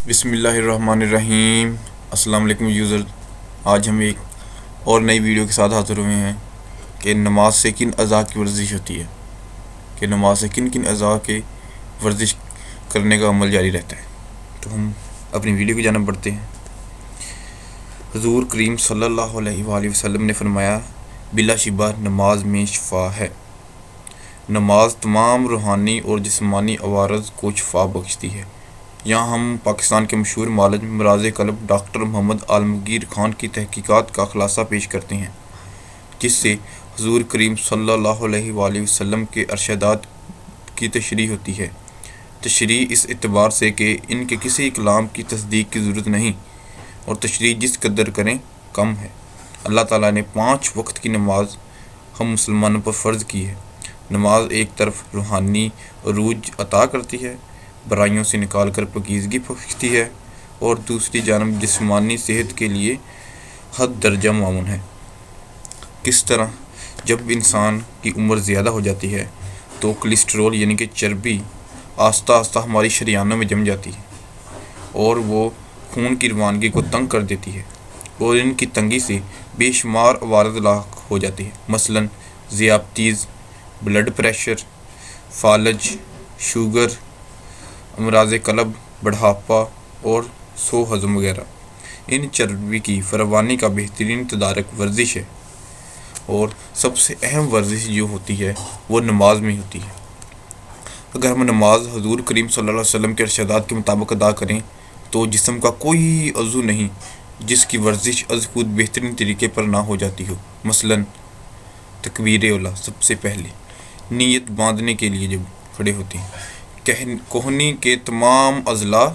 بسم اللہ الرحمن الرحیم۔ السلام علیکم یوزر، آج ہم ایک اور نئی ویڈیو کے ساتھ حاضر ہوئے ہیں کہ نماز سے کن اعضاء کی ورزش ہوتی ہے، کہ نماز سے کن کن اعضاء کے ورزش کرنے کا عمل جاری رہتا ہے۔ تو ہم اپنی ویڈیو کی جانب بڑھتے ہیں۔ حضور کریم صلی اللہ علیہ وآلہ وسلم نے فرمایا، بلا شبہ نماز میں شفا ہے۔ نماز تمام روحانی اور جسمانی عوارض کو شفا بخشتی ہے۔ یہاں ہم پاکستان کے مشہور معالج امراض قلب ڈاکٹر محمد عالمگیر خان کی تحقیقات کا خلاصہ پیش کرتے ہیں، جس سے حضور کریم صلی اللہ علیہ وآلہ وسلم کے ارشادات کی تشریح ہوتی ہے۔ تشریح اس اعتبار سے کہ ان کے کسی کلام کی تصدیق کی ضرورت نہیں، اور تشریح جس قدر کریں کم ہے۔ اللہ تعالیٰ نے 5 وقت کی نماز ہم مسلمانوں پر فرض کی ہے۔ نماز ایک طرف روحانی عروج عطا کرتی ہے، برائیوں سے نکال کر پاکیزگی بخشتی ہے، اور دوسری جانب جسمانی صحت کے لیے حد درجہ معاون ہے۔ کس طرح؟ جب انسان کی عمر زیادہ ہو جاتی ہے تو کولیسٹرول یعنی کہ چربی آہستہ آہستہ ہماری شریانوں میں جم جاتی ہے، اور وہ خون کی روانگی کو تنگ کر دیتی ہے، اور ان کی تنگی سے بے شمار عوارض لاحق ہو جاتی ہے، مثلاً ذیابیطس، بلڈ پریشر، فالج، شوگر، امراض قلب، بڑھاپا اور سو ہضم وغیرہ۔ ان چربی کی فراوانی کا بہترین تدارک ورزش ہے، اور سب سے اہم ورزش جو ہوتی ہے وہ نماز میں ہوتی ہے۔ اگر ہم نماز حضور کریم صلی اللہ علیہ وسلم کے ارشادات کے مطابق ادا کریں تو جسم کا کوئی عضو نہیں جس کی ورزش از خود بہترین طریقے پر نہ ہو جاتی ہو۔ مثلاً تکبیر اولیٰ، سب سے پہلے نیت باندھنے کے لیے جب کھڑے ہوتے ہیں، کوہنی کے تمام اضلاع،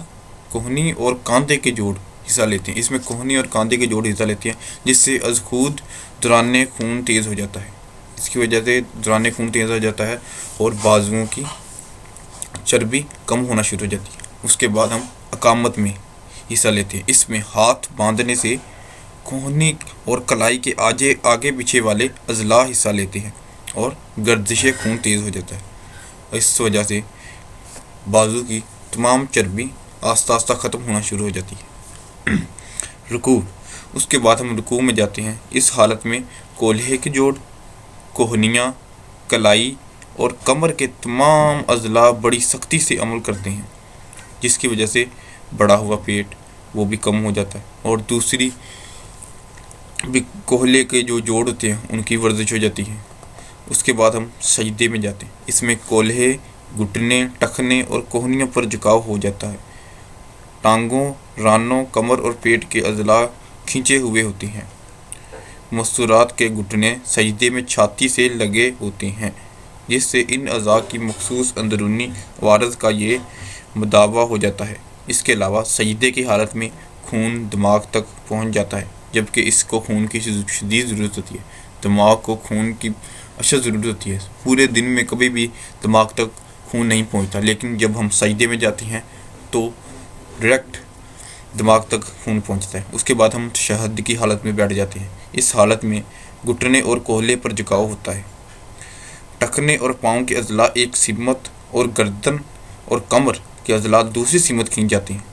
کوہنی اور کاندھے کے جوڑ حصہ لیتے ہیں۔ اس میں کوہنی اور کاندھے کے جوڑ حصہ لیتے ہیں، جس سے از خود دوران خون تیز ہو جاتا ہے۔ اس کی وجہ سے دوران خون تیز ہو جاتا ہے اور بازوؤں کی چربی کم ہونا شروع ہو جاتی ہے۔ اس کے بعد ہم اقامت میں حصہ لیتے ہیں۔ اس میں ہاتھ باندھنے سے کوہنی اور کلائی کے آگے پیچھے والے اضلاع حصہ لیتے ہیں، اور گردش خون تیز ہو جاتا ہے۔ اس وجہ سے بازو کی تمام چربی آہستہ آہستہ ختم ہونا شروع ہو جاتی ہے۔ رکوع، اس کے بعد ہم رکوع میں جاتے ہیں۔ اس حالت میں کولہے کے جوڑ، کوہنیاں، کلائی اور کمر کے تمام اضلاع بڑی سختی سے عمل کرتے ہیں، جس کی وجہ سے بڑا ہوا پیٹ وہ بھی کم ہو جاتا ہے، اور دوسری بھی کولہے کے جو جوڑ ہوتے ہیں ان کی ورزش ہو جاتی ہے۔ اس کے بعد ہم سجدے میں جاتے ہیں۔ اس میں کولہے، گھٹنے، ٹخنے اور کوہنیوں پر جھکاؤ ہو جاتا ہے۔ ٹانگوں، رانوں، کمر اور پیٹ کے اضلاع کھنچے ہوئے ہوتے ہیں۔ مستورات کے گھٹنے سجدے میں چھاتی سے لگے ہوتے ہیں، جس سے ان اعضاء کی مخصوص اندرونی عوارض کا یہ مداوع ہو جاتا ہے۔ اس کے علاوہ سجدے کی حالت میں خون دماغ تک پہنچ جاتا ہے، جبکہ اس کو خون کی شدید ضرورت ہوتی ہے۔ دماغ کو خون کی اشد ضرورت ہوتی ہے۔ پورے دن میں کبھی بھی دماغ تک خون نہیں پہنچتا، لیکن جب ہم سجدے میں جاتے ہیں تو ڈائریکٹ دماغ تک خون پہنچتا ہے۔ اس کے بعد ہم تشہد کی حالت میں بیٹھ جاتے ہیں۔ اس حالت میں گھٹنے اور کولہے پر جھکاؤ ہوتا ہے۔ ٹخنے اور پاؤں کے اضلاع ایک سمت اور گردن اور کمر کے اضلاع دوسری سمت کھینچ جاتے ہیں،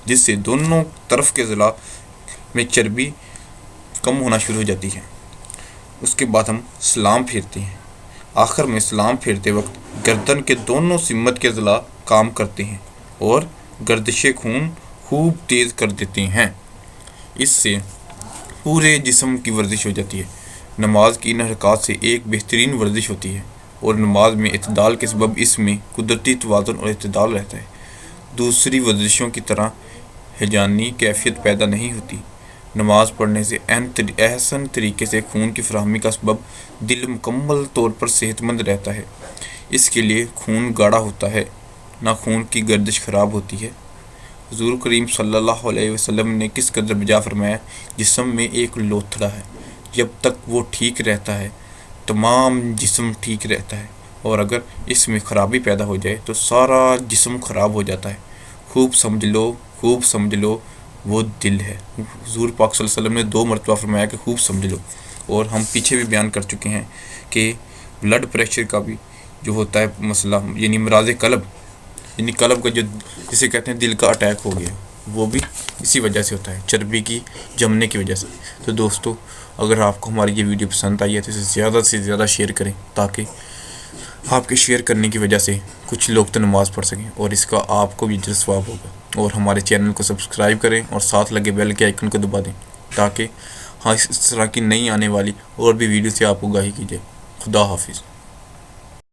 جس سے دونوں طرف کے اضلاع میں چربی کم ہونا شروع ہو جاتی ہے۔ اس کے بعد ہم سلام پھیرتے ہیں۔ آخر میں سلام پھیرتے وقت گردن کے دونوں سمت کے اضلاع کام کرتے ہیں اور گردش خون خوب تیز کر دیتے ہیں۔ اس سے پورے جسم کی ورزش ہو جاتی ہے۔ نماز کی ان حرکات سے ایک بہترین ورزش ہوتی ہے، اور نماز میں اعتدال کے سبب اس میں قدرتی توازن اور اعتدال رہتا ہے۔ دوسری ورزشوں کی طرح ہیجانی کیفیت پیدا نہیں ہوتی۔ نماز پڑھنے سے احسن طریقے سے خون کی فراہمی کا سبب دل مکمل طور پر صحت مند رہتا ہے۔ اس کے لیے خون گاڑھا ہوتا ہے، نہ خون کی گردش خراب ہوتی ہے۔ حضور کریم صلی اللہ علیہ وسلم نے کس قدر بجا فرمایا، جسم میں ایک لوتھڑا ہے، جب تک وہ ٹھیک رہتا ہے تمام جسم ٹھیک رہتا ہے، اور اگر اس میں خرابی پیدا ہو جائے تو سارا جسم خراب ہو جاتا ہے۔ خوب سمجھ لو وہ دل ہے۔ حضور پاک صلی اللہ علیہ وسلم نے 2 مرتبہ فرمایا کہ خوب سمجھ لو، اور ہم پیچھے بھی بیان کر چکے ہیں کہ بلڈ پریشر کا بھی جو ہوتا ہے مسئلہ، یعنی امراض قلب، یعنی قلب کا جو جسے کہتے ہیں دل کا اٹیک ہو گیا، وہ بھی اسی وجہ سے ہوتا ہے، چربی کی جمنے کی وجہ سے۔ تو دوستو، اگر آپ کو ہماری یہ ویڈیو پسند آئی ہے تو اسے زیادہ سے زیادہ شیئر کریں، تاکہ آپ کے شیئر کرنے کی وجہ سے کچھ لوگ تو نماز پڑھ سکیں اور اس کا آپ کو بھی اجر ثواب ہوگا۔ اور ہمارے چینل کو سبسکرائب کریں اور ساتھ لگے بیل کے آئیکن کو دبا دیں، تاکہ اس طرح کی نئی آنے والی اور بھی ویڈیو سے آپ کو آگاہی کی جائے۔ خدا حافظ۔